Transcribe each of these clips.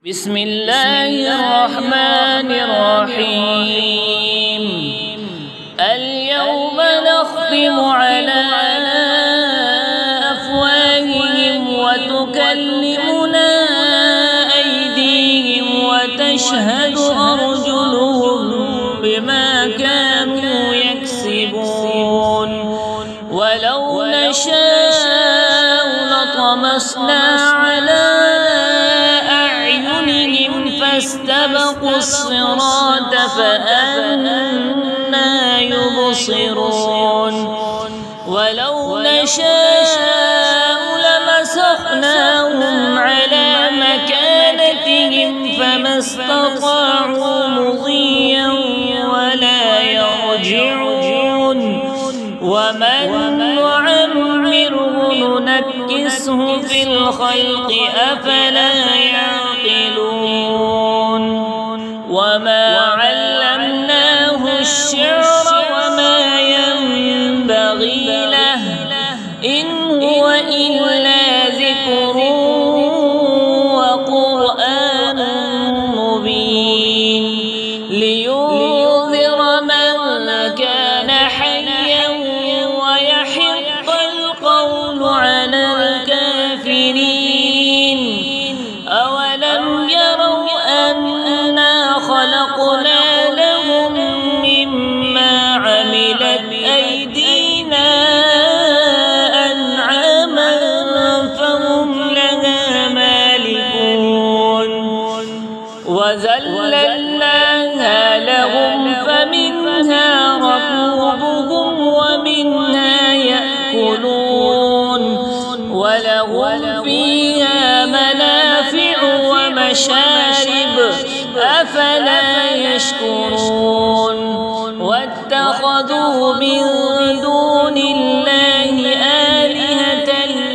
بسم الله الرحمن الرحيم. اليوم نختم على أفواههم وتكلمنا أيديهم وتشهد أرجلهم بما كانوا يكسبون. ولو نشاء لطمسنا على فاستبقوا الصراط فأنى يبصرون. ولو نشاء لمسخناهم على مكانتهم فما استطاعوا مضيا ولا يرجعون. ومن نعمره ننكسه في الخلق أفلا يعقلون. وما علمناه الشعر وما ينبغي له إن هو إلا ذكر وقرآن مبين لينذر من كان حيا ويحق القول على الكافرين. أولم يروا أنا خلقنا لهم مما عملت أيدينا أنعاما فهم لها مالكون. وذللناها لهم فمنها ركوبهم ومنها يأكلون. ولهم فيها منافع ومشارب أفلا يشكرون. واتخذوا من دون الله آلهة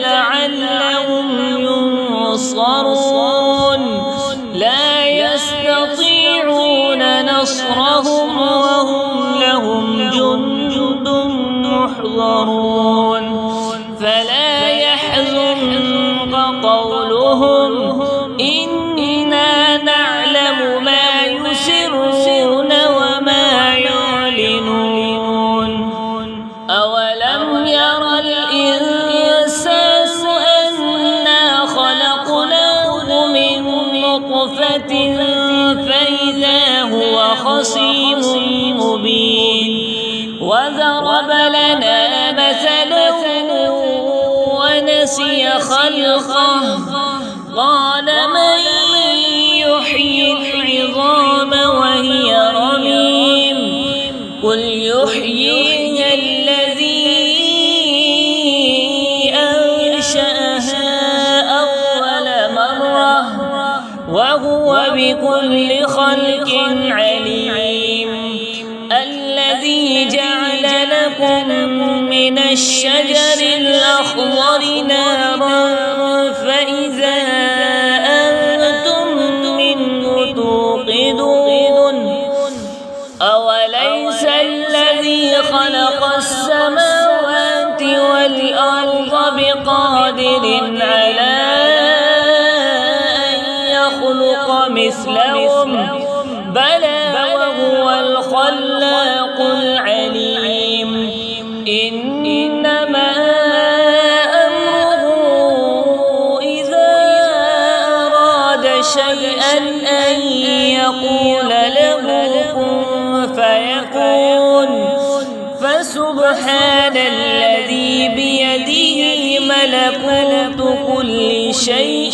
لعلهم ينصرون. لا يستطيعون نصرهم وهم لهم جند محضرون. فلا يحزنك قولهم إنا نعلم ما يسرون وما يعلنون. أولم ير الإنسان أنا خلقناه من نطفة فإذا هو خصيم مبين. وضرب لنا مثلا ونسي خلقه قال من يحيي العظام وهي رميم قل يحييها الذي أنشأها أول مرة وهو بكل خلق عليم. الذي جعل لكم من الشجر الأخضر نارا فإذا أنتم منه توقدون. أوليس الذي خلق السماوات والأرض بقادر على أن يخلق مثلهم بلى وهو الخلاق العليم. إنما أمره إذا أراد شيئا أن يقول له كن فيكون. فسبحان الذي بيده ملكوت كل شيء